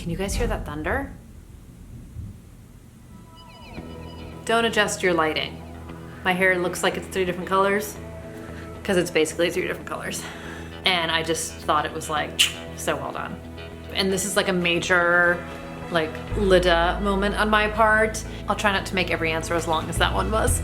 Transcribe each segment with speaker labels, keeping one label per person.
Speaker 1: Can you guys hear that thunder? Don't adjust your lighting. My hair looks like it's 3 different colors because it's basically 3 different colors. And I just thought it was like, so well done. And this is like a major like Lida moment on my part. I'll try not to make every answer as long as that one was.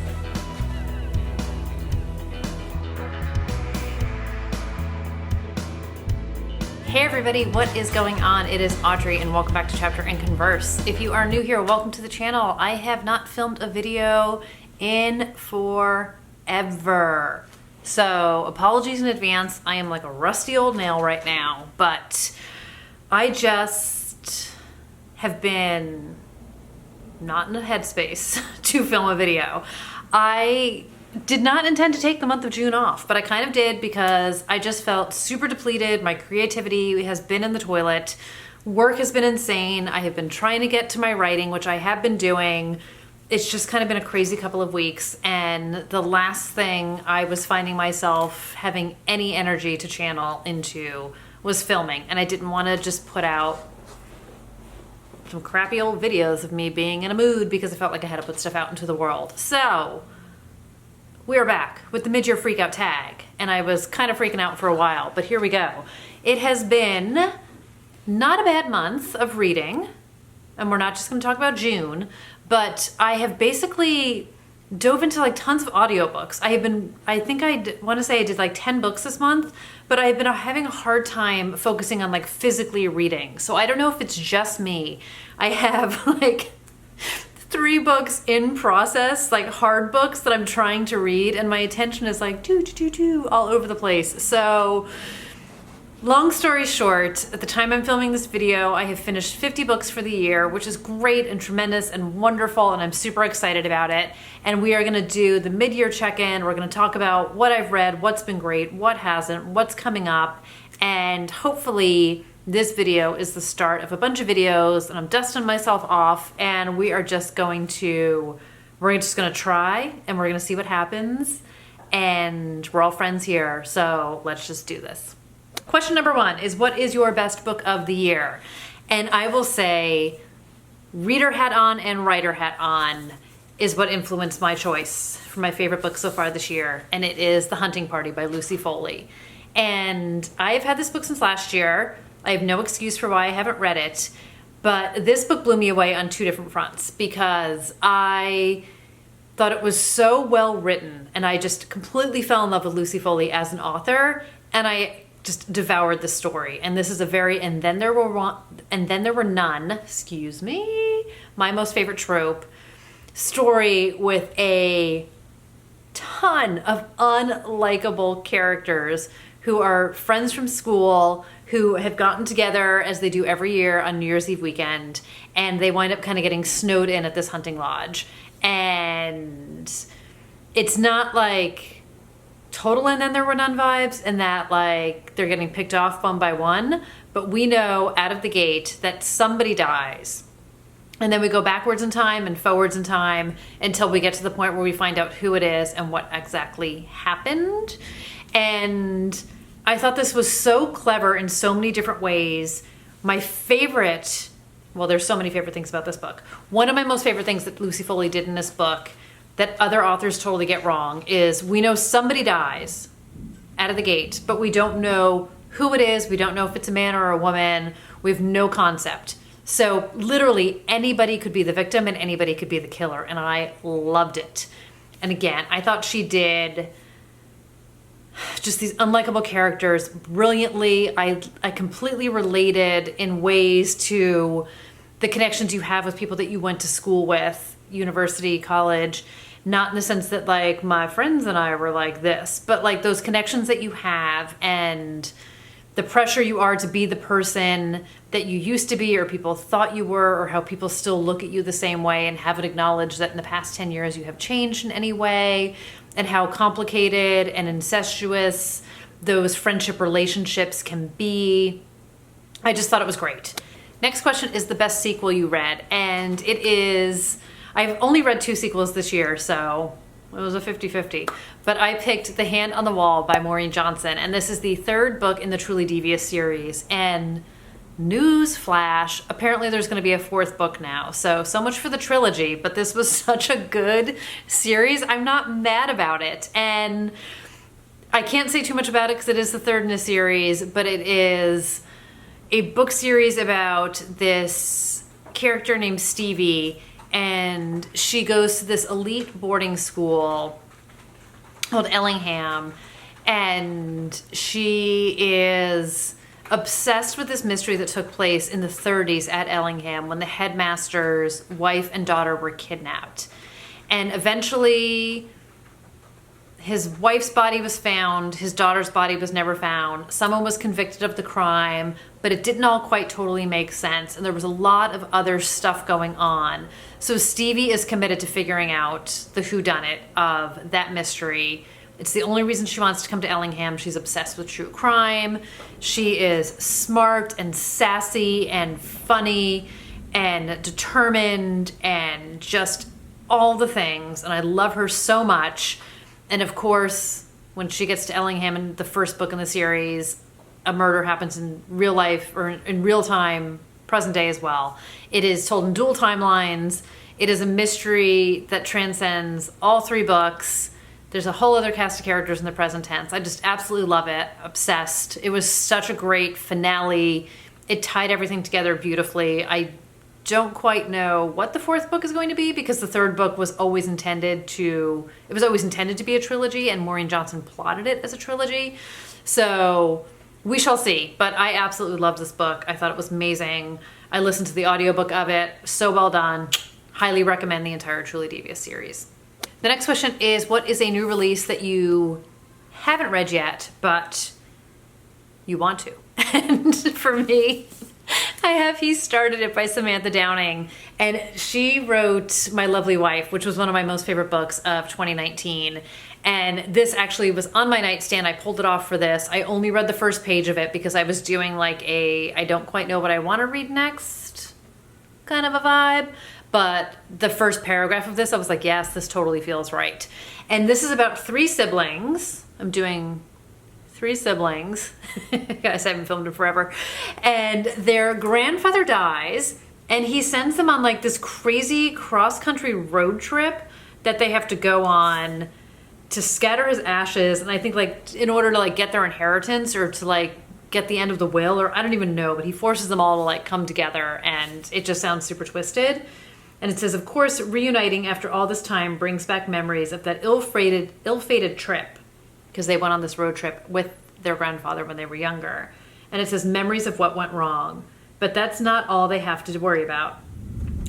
Speaker 1: Hey everybody, what is going on? It is Audrey and welcome back to Chapter and Converse. If you are new here, welcome to the channel. I have not filmed a video in forever. So apologies in advance. I am like a rusty old nail right now, but I just have been not in a headspace to film a video. I did not intend to take the month of June off, but I kind of did because I just felt super depleted. My creativity has been in the toilet. Work has been insane. I have been trying to get to my writing, which I have been doing. It's just kind of been a crazy couple of weeks. And the last thing I was finding myself having any energy to channel into was filming. And I didn't want to just put out some crappy old videos of me being in a mood because I felt like I had to put stuff out into the world. So we're back with the mid-year freakout tag, and I was kind of freaking out for a while, but here we go. It has been not a bad month of reading, and we're not just going to talk about June, but I have basically dove into like tons of audiobooks. I want to say I did like 10 books this month, but I've been having a hard time focusing on like physically reading. So I don't know if it's just me. I have like 3 books in process, like hard books that I'm trying to read, and my attention is like all over the place. So long story short, at the time I'm filming this video, I have finished 50 books for the year, which is great and tremendous and wonderful, and I'm super excited about it. And we are gonna do the mid-year check-in. We're gonna talk about what I've read, what's been great, what hasn't, what's coming up, and hopefully this video is the start of a bunch of videos, and I'm dusting myself off, and we're just gonna try, and we're gonna see what happens, and we're all friends here, so let's just do this. Question number 1 is, what is your best book of the year? And I will say reader hat on and writer hat on is what influenced my choice for my favorite book so far this year, and it is The Hunting Party by Lucy Foley. And I've had this book since last year. I have no excuse for why I haven't read it, but this book blew me away on 2 different fronts because I thought it was so well written, and I just completely fell in love with Lucy Foley as an author, and I just devoured the story. And this is a very and then there were none, excuse me, my most favorite trope story with a ton of unlikable characters who are friends from school who have gotten together, as they do every year on New Year's Eve weekend, and they wind up kind of getting snowed in at this hunting lodge. And it's not like total and then there were none vibes, and that like they're getting picked off one by one, but we know out of the gate that somebody dies. And then we go backwards in time and forwards in time until we get to the point where we find out who it is and what exactly happened. And I thought this was so clever in so many different ways. My favorite, well, there's so many favorite things about this book. One of my most favorite things that Lucy Foley did in this book that other authors totally get wrong is we know somebody dies out of the gate, but we don't know who it is. We don't know if it's a man or a woman. We have no concept. So literally anybody could be the victim and anybody could be the killer, and I loved it. And again, I thought she did just these unlikable characters brilliantly. I completely related in ways to the connections you have with people that you went to school with, university, college, not in the sense that like my friends and I were like this, but like those connections that you have and the pressure you are to be the person that you used to be or people thought you were, or how people still look at you the same way and haven't acknowledged that in the past 10 years you have changed in any way, and how complicated and incestuous those friendship relationships can be. I just thought it was great. Next question is the best sequel you read, and it is, I've only read 2 sequels this year, so it was a 50-50, but I picked The Hand on the Wall by Maureen Johnson, and this is the 3rd book in the Truly Devious series, and news flash, apparently there's going to be a 4th book now. So much for the trilogy, but this was such a good series. I'm not mad about it. And I can't say too much about it because it is the 3rd in a series, but it is a book series about this character named Stevie, and she goes to this elite boarding school called Ellingham, and she is obsessed with this mystery that took place in the 30s at Ellingham when the headmaster's wife and daughter were kidnapped. And eventually his wife's body was found, his daughter's body was never found. Someone was convicted of the crime, but it didn't all quite totally make sense, and there was a lot of other stuff going on. So Stevie is committed to figuring out the whodunit of that mystery. It's the only reason she wants to come to Ellingham. She's obsessed with true crime. She is smart and sassy and funny and determined and just all the things. And I love her so much. And of course, when she gets to Ellingham in the 1st book in the series, a murder happens in real life or in real time, present day as well. It is told in dual timelines. It is a mystery that transcends all 3 books. There's a whole other cast of characters in the present tense. I just absolutely love it. Obsessed. It was such a great finale. It tied everything together beautifully. I don't quite know what the 4th book is going to be because the 3rd book was always intended to be a trilogy, and Maureen Johnson plotted it as a trilogy. So we shall see. But I absolutely loved this book. I thought it was amazing. I listened to the audiobook of it. So well done. Highly recommend the entire Truly Devious series. The next question is, what is a new release that you haven't read yet, but you want to? And for me, I have He Started It by Samantha Downing. And she wrote My Lovely Wife, which was one of my most favorite books of 2019. And this actually was on my nightstand. I pulled it off for this. I only read the first page of it because I was doing like I don't quite know what I want to read next kind of a vibe. But the first paragraph of this, I was like, yes, this totally feels right. And this is about 3 siblings. I'm doing 3 siblings. Guys, I haven't filmed in forever. And their grandfather dies, and he sends them on like this crazy cross-country road trip that they have to go on to scatter his ashes. And I think like in order to like get their inheritance or to like get the end of the will, or I don't even know, but he forces them all to like come together, and it just sounds super twisted. And it says, of course, reuniting after all this time brings back memories of that ill-fated trip, because they went on this road trip with their grandfather when they were younger. And it says, memories of what went wrong. But that's not all they have to worry about.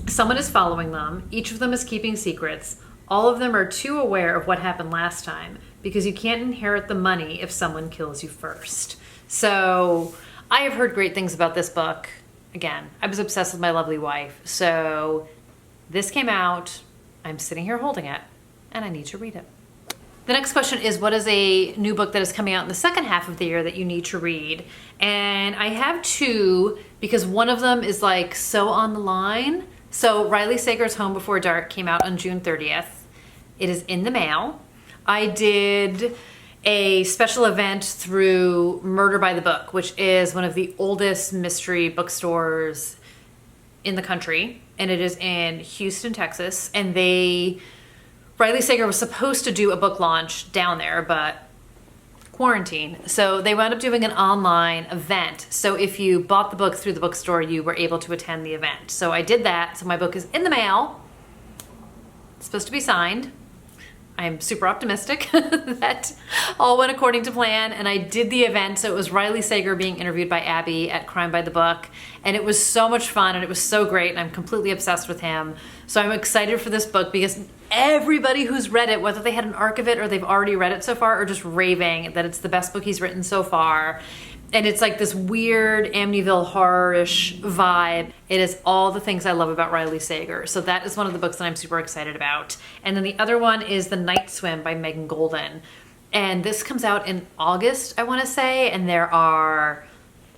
Speaker 1: Someone is following them. Each of them is keeping secrets. All of them are too aware of what happened last time, because you can't inherit the money if someone kills you first. So I have heard great things about this book. Again, I was obsessed with My Lovely Wife. So this came out, I'm sitting here holding it, and I need to read it. The next question is, what is a new book that is coming out in the second half of the year that you need to read? And I have 2, because one of them is like so on the line. So Riley Sager's Home Before Dark came out on June 30th. It is in the mail. I did a special event through Murder by the Book, which is one of the oldest mystery bookstores in the country. And it is in Houston, Texas. And Riley Sager was supposed to do a book launch down there, but quarantine. So they wound up doing an online event. So if you bought the book through the bookstore, you were able to attend the event. So I did that. So my book is in the mail. It's supposed to be signed. I'm super optimistic that all went according to plan, and I did the event. So it was Riley Sager being interviewed by Abby at Crime by the Book, and it was so much fun, and it was so great, and I'm completely obsessed with him. So I'm excited for this book because everybody who's read it, whether they had an arc of it or they've already read it so far, are just raving that it's the best book he's written so far. And it's like this weird Amityville horror-ish vibe. It is all the things I love about Riley Sager. So that is one of the books that I'm super excited about. And then the other one is The Night Swim by Megan Golden. And this comes out in August, I want to say. And there are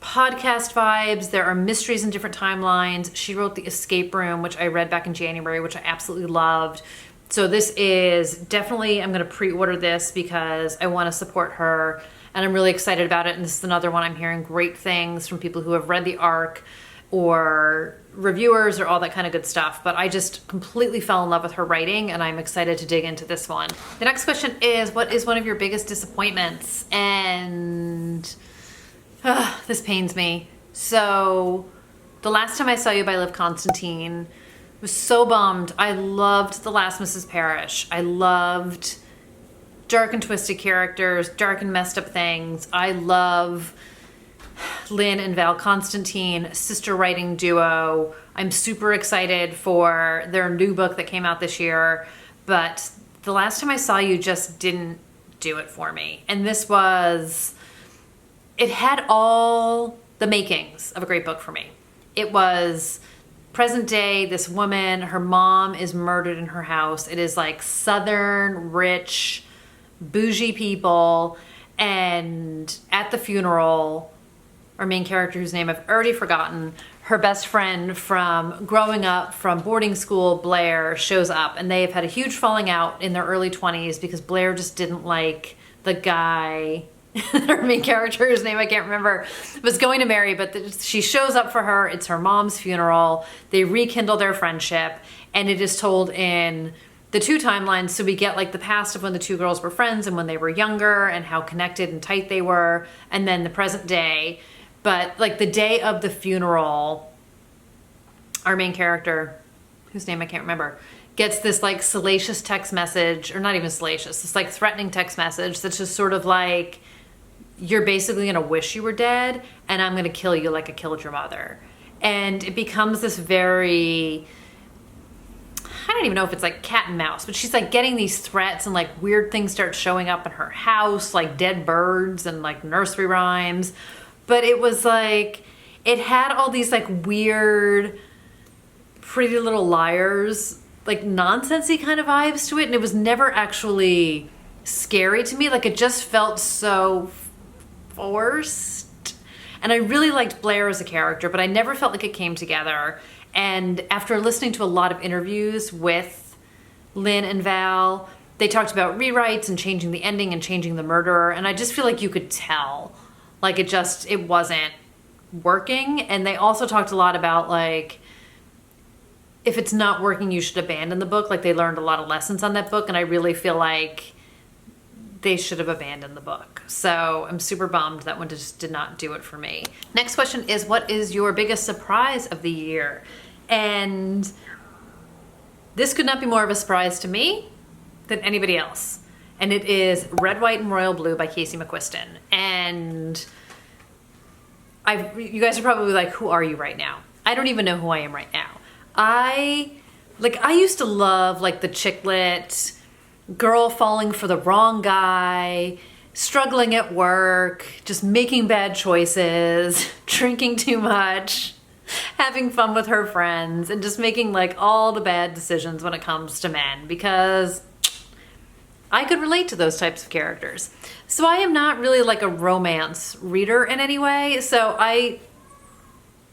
Speaker 1: podcast vibes. There are mysteries in different timelines. She wrote The Escape Room, which I read back in January, which I absolutely loved. So this is definitely, I'm going to pre-order this because I want to support her. and I'm really excited about it. And this is another one I'm hearing great things from people who have read the arc or reviewers or all that kind of good stuff. But I just completely fell in love with her writing, and I'm excited to dig into this one. The next question is, what is one of your biggest disappointments? And this pains me. So The Last Time I Saw You by Liv Constantine, was so bummed. I loved The Last Mrs. Parrish. I loved dark and twisted characters, dark and messed up things. I love Lynn and Val Constantine, sister writing duo. I'm super excited for their new book that came out this year, but The Last Time I Saw You just didn't do it for me. And this was, it had all the makings of a great book for me. It was present day, this woman, her mom is murdered in her house. It is like Southern, rich, bougie people, and at the funeral, our main character, whose name I've already forgotten, her best friend from growing up from boarding school, Blair, shows up, and they've had a huge falling out in their early 20s because Blair just didn't like the guy, her main character, whose name I can't remember, was going to marry, but she shows up for her. It's her mom's funeral. They rekindle their friendship, and it is told in the two timelines. So we get like the past of when the two girls were friends and when they were younger and how connected and tight they were, and then the present day. But like the day of the funeral, our main character, whose name I can't remember, gets this like salacious text message, or not even salacious, this like threatening text message that's just sort of like, you're basically gonna wish you were dead, and I'm gonna kill you like I killed your mother. And it becomes this very, I don't even know if it's like cat and mouse, but she's like getting these threats, and like weird things start showing up in her house, like dead birds and like nursery rhymes. But it was like, it had all these like weird Pretty Little Liars, like nonsensy kind of vibes to it. And it was never actually scary to me. Like it just felt so forced. And I really liked Blair as a character, but I never felt like it came together. And after listening to a lot of interviews with Lynn and Val, they talked about rewrites and changing the ending and changing the murderer. And I just feel like you could tell, like it wasn't working. And they also talked a lot about like, if it's not working, you should abandon the book. Like they learned a lot of lessons on that book. And I really feel like they should have abandoned the book. So I'm super bummed that one just did not do it for me. Next question is, what is your biggest surprise of the year? And this could not be more of a surprise to me than anybody else. And it is Red, White, and Royal Blue by Casey McQuiston. And you guys are probably like, who are you right now? I don't even know who I am right now. I used to love like the chick lit, girl falling for the wrong guy, struggling at work, just making bad choices, drinking too much, having fun with her friends, and just making like all the bad decisions when it comes to men, because I could relate to those types of characters. So I am not really like a romance reader in any way. So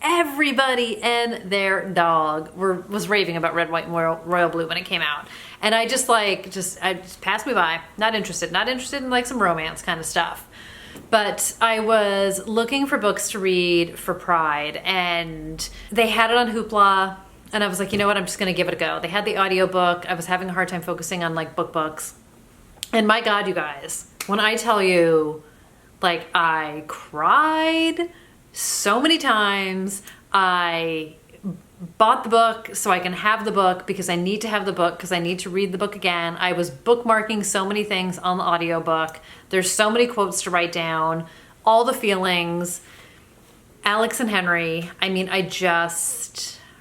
Speaker 1: everybody and their dog was raving about Red, White, and Royal Blue when it came out. And I just passed me by. Not interested in like some romance kind of stuff. But I was looking for books to read for Pride, and they had it on Hoopla, and I was like, you know what, I'm just gonna give it a go. They had the audiobook. I was having a hard time focusing on like books. And my God, you guys, when I tell you, like, I cried so many times. I bought the book so I can have the book, because I need to have the book, because I need to read the book again. I was bookmarking so many things on the audiobook. There's so many quotes to write down, all the feelings. Alex and Henry, I mean, I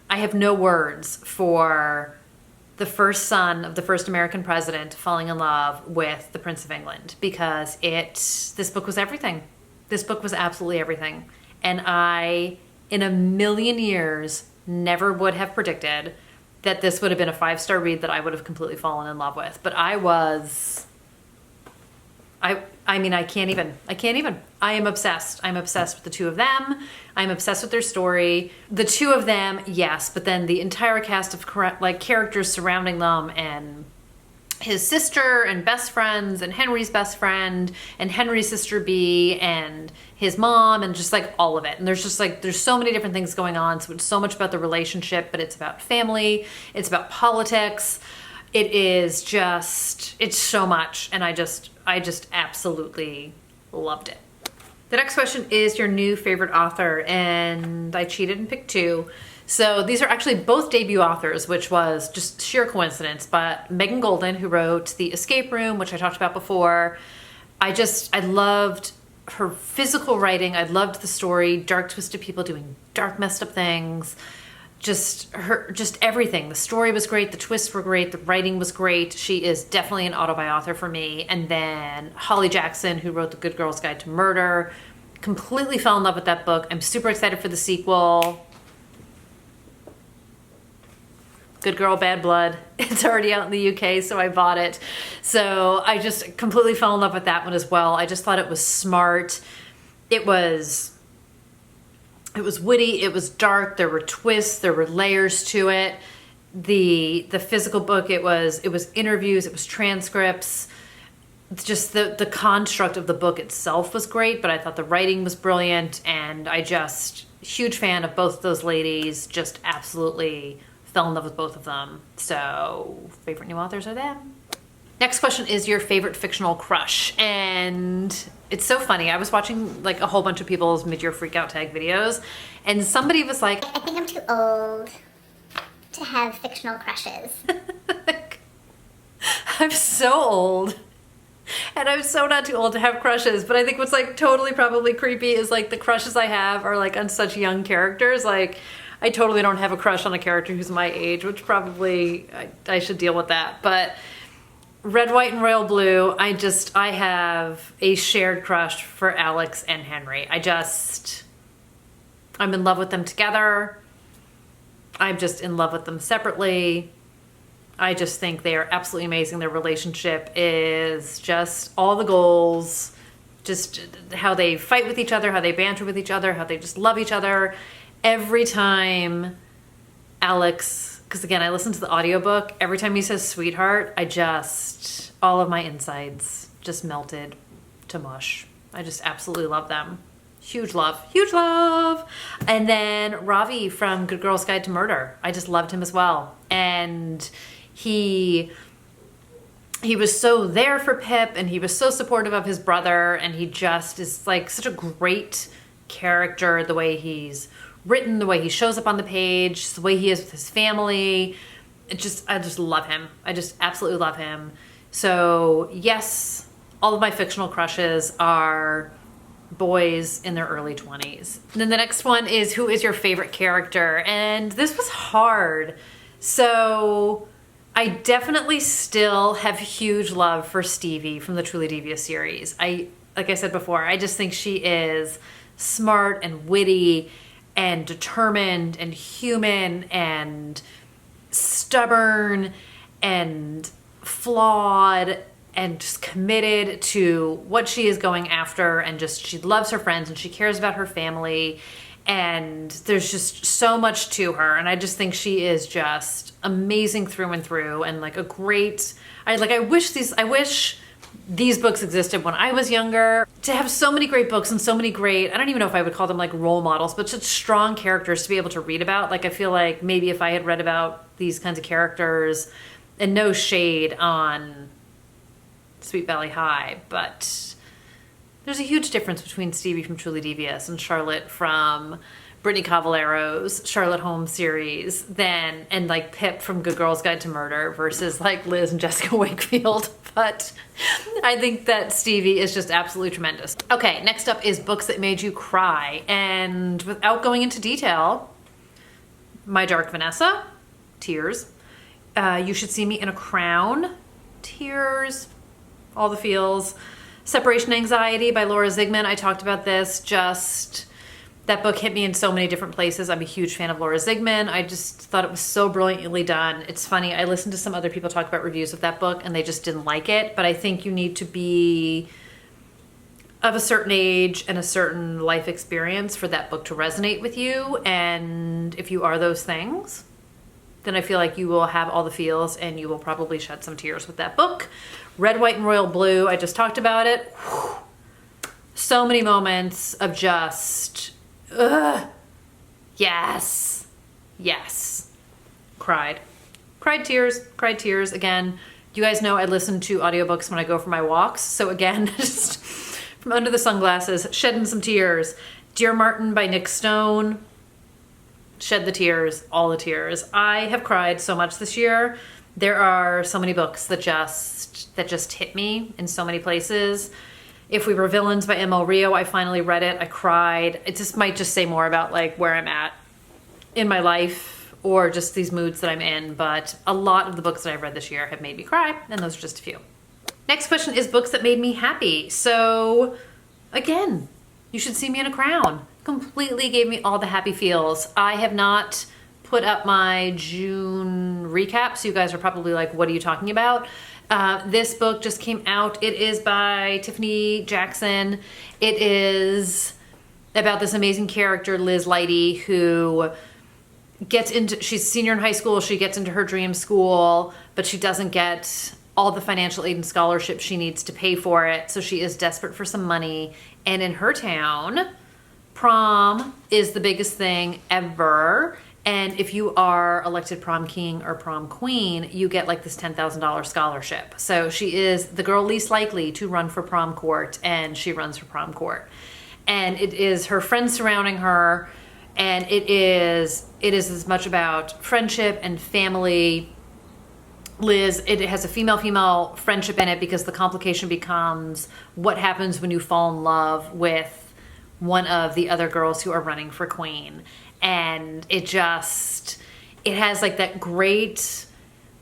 Speaker 1: have no words for the first son of the first American president falling in love with the Prince of England, because this book was everything. This book was absolutely everything. And I, in a million years, never would have predicted that this would have been a 5-star read that I would have completely fallen in love with. But I mean, I can't even. I am obsessed. I'm obsessed with the two of them. I'm obsessed with their story. The two of them, yes, but then the entire cast of like characters surrounding them, and his sister and best friends and Henry's best friend and Henry's sister B and his mom and just like all of it. And there's just like, there's so many different things going on. So it's so much about the relationship, but it's about family. It's about politics. It is just, it's so much. And I just absolutely loved it. The next question is your new favorite author, and I cheated and picked two. So these are actually both debut authors, which was just sheer coincidence, but Megan Golden, who wrote The Escape Room, which I talked about before. I loved her physical writing. I loved the story, dark twisted people doing dark messed up things. Just everything. The story was great. The twists were great. The writing was great. She is definitely an autobi author for me. And then Holly Jackson, who wrote The Good Girl's Guide to Murder, completely fell in love with that book. I'm super excited for the sequel. Good Girl, Bad Blood. It's already out in the UK, so I bought it. So I just completely fell in love with that one as well. I just thought it was smart. It was witty, it was dark, there were twists, there were layers to it. The physical book, it was interviews, it was transcripts. Just the construct of the book itself was great, but I thought the writing was brilliant, and huge fan of both those ladies, just absolutely fell in love with both of them. So favorite new authors are them. Next question is your favorite fictional crush. And it's so funny. I was watching like a whole bunch of people's mid-year freakout tag videos, and somebody was like,
Speaker 2: I think I'm too old to have fictional crushes.
Speaker 1: I'm so old. And I'm so not too old to have crushes, but I think what's like totally probably creepy is like the crushes I have are like on such young characters. Like I totally don't have a crush on a character who's my age, which probably I should deal with that. But Red, White, and Royal Blue, I have a shared crush for Alex and Henry. I'm in love with them together. I'm just in love with them separately. I just think they are absolutely amazing. Their relationship is just all the goals, just how they fight with each other, how they banter with each other, how they just love each other. Every time Alex, because again, I listened to the audiobook, every time he says sweetheart, all of my insides just melted to mush. I just absolutely love them. Huge love, huge love. And then Ravi from Good Girl's Guide to Murder. I just loved him as well. And he was so there for Pip, and he was so supportive of his brother, and he just is like such a great character, the way he's written, the way he shows up on the page, the way he is with his family. I just love him. I just absolutely love him. So yes, all of my fictional crushes are boys in their early 20s. And then the next one is, who is your favorite character? And this was hard. So I definitely still have huge love for Stevie from the Truly Devious series. Like I said before, I just think she is smart and witty and determined and human and stubborn and flawed and just committed to what she is going after, and just she loves her friends and she cares about her family, and there's just so much to her, and I just think she is just amazing through and through, and like a great, I wish these books existed when I was younger, to have so many great books and so many great, I don't even know if I would call them like role models, but such strong characters to be able to read about. Like I feel like maybe if I had read about these kinds of characters, and no shade on Sweet Valley High, but there's a huge difference between Stevie from Truly Devious and Charlotte from Brittany Cavallero's Charlotte Holmes series and like Pip from Good Girl's Guide to Murder versus like Liz and Jessica Wakefield. But I think that Stevie is just absolutely tremendous. Okay, next up is books that made you cry. And without going into detail, My Dark Vanessa, tears. You Should See Me in a Crown, tears. All the feels. Separation Anxiety by Laura Zigman. I talked about this. Just that book hit me in so many different places. I'm a huge fan of Laura Zigman. I just thought it was so brilliantly done. It's funny, I listened to some other people talk about reviews of that book and they just didn't like it, but I think you need to be of a certain age and a certain life experience for that book to resonate with you. And if you are those things, then I feel like you will have all the feels and you will probably shed some tears with that book. Red, White, and Royal Blue, I just talked about it. Whew. So many moments of just, yes, yes. Cried tears again. You guys know I listen to audiobooks when I go for my walks. So again, just from under the sunglasses, shedding some tears. Dear Martin by Nick Stone. Shed the tears, all the tears. I have cried so much this year. There are so many books that just hit me in so many places. If We Were Villains by M.L. Rio, I finally read it. I cried. It just might just say more about like where I'm at in my life or just these moods that I'm in. But a lot of the books that I've read this year have made me cry, and those are just a few. Next question is books that made me happy. So again, You Should See Me in a Crown. Completely gave me all the happy feels. I have not put up my June recap, so you guys are probably like, what are you talking about? This book just came out. It is by Tiffany Jackson. It is about this amazing character, Liz Leidy, who she's a senior in high school. She gets into her dream school, but she doesn't get all the financial aid and scholarship she needs to pay for it. So she is desperate for some money. And in her town, prom is the biggest thing ever. And if you are elected prom king or prom queen, you get like this $10,000 scholarship. So she is the girl least likely to run for prom court, and she runs for prom court. And it is her friends surrounding her, and it is as much about friendship and family. Liz, it has a female-female friendship in it because the complication becomes what happens when you fall in love with one of the other girls who are running for queen. And it has like that great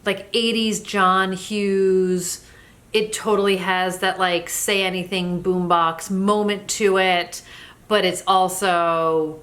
Speaker 1: like 80s John Hughes. It totally has that like Say Anything boombox moment to it, but it's so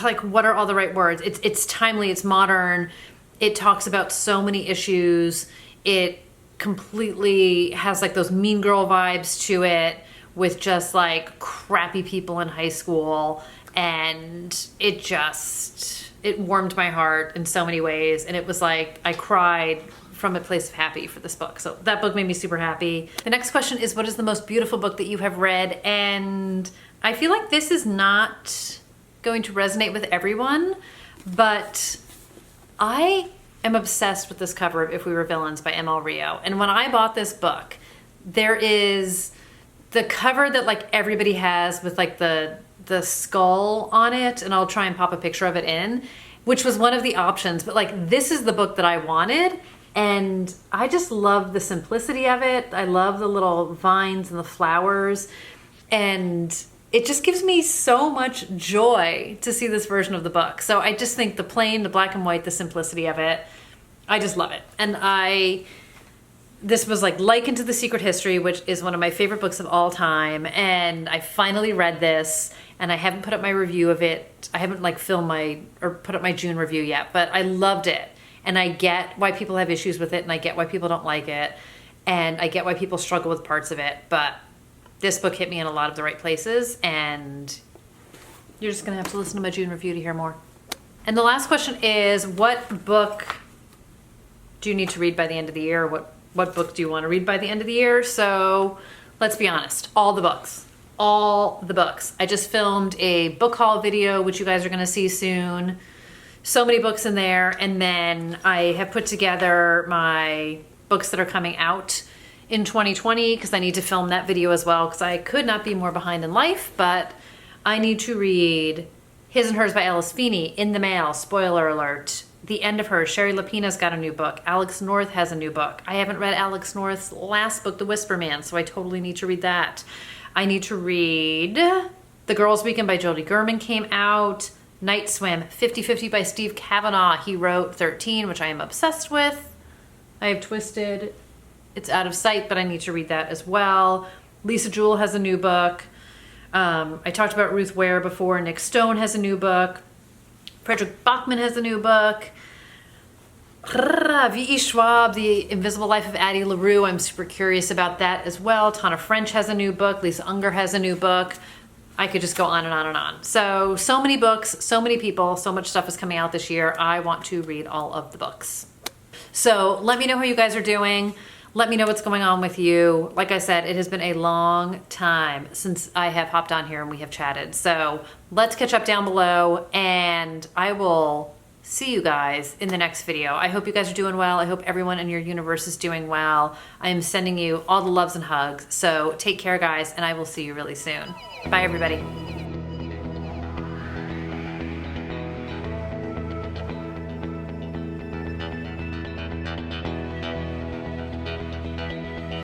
Speaker 1: like, what are all the right words? It's timely, it's modern. It talks about so many issues. It completely has like those Mean Girl vibes to it, with just like crappy people in high school, and it warmed my heart in so many ways. And it was like I cried from a place of happy for this book. So that book made me super happy. The next question is, what is the most beautiful book that you have read? And I feel like this is not going to resonate with everyone, but I am obsessed with this cover of If We Were Villains by M.L. Rio. And when I bought this book, there is the cover that like everybody has with like the skull on it, and I'll try and pop a picture of it in, which was one of the options, but like this is the book that I wanted, and I just love the simplicity of it. I love the little vines and the flowers, and it just gives me so much joy to see this version of the book. So I just think the plain, the black and white, the simplicity of it, I just love it. And this was like likened to The Secret History, which is one of my favorite books of all time. And I finally read this, and I haven't put up my review of it. I haven't like put up my June review yet, but I loved it. And I get why people have issues with it, and I get why people don't like it, and I get why people struggle with parts of it. But this book hit me in a lot of the right places, and you're just gonna have to listen to my June review to hear more. And the last question is, what book do you need to read by the end of the year? What book do you want to read by the end of the year? So let's be honest, all the books. I just filmed a book haul video, which you guys are going to see soon. So many books in there. And then I have put together my books that are coming out in 2020, because I need to film that video as well, because I could not be more behind in life. But I need to read His and Hers by Alice Feeney, In the Mail, spoiler alert. The End of Her, Sherry Lapina's got a new book. Alex North has a new book. I haven't read Alex North's last book, The Whisper Man, so I totally need to read that. I need to read The Girls' Weekend by Jodie Gurman came out. Night Swim, 50/50 by Steve Kavanaugh. He wrote 13, which I am obsessed with. I have Twisted. It's out of sight, but I need to read that as well. Lisa Jewell has a new book. I talked about Ruth Ware before. Nick Stone has a new book. Frederick Bachman has a new book. V.E. Schwab, The Invisible Life of Addie LaRue. I'm super curious about that as well. Tana French has a new book. Lisa Unger has a new book. I could just go on and on and on. So many books, so many people, so much stuff is coming out this year. I want to read all of the books. So let me know how you guys are doing. Let me know what's going on with you. Like I said, it has been a long time since I have hopped on here and we have chatted. So let's catch up down below, and I will see you guys in the next video. I hope you guys are doing well. I hope everyone in your universe is doing well. I am sending you all the loves and hugs. So take care, guys, and I will see you really soon. Bye, everybody.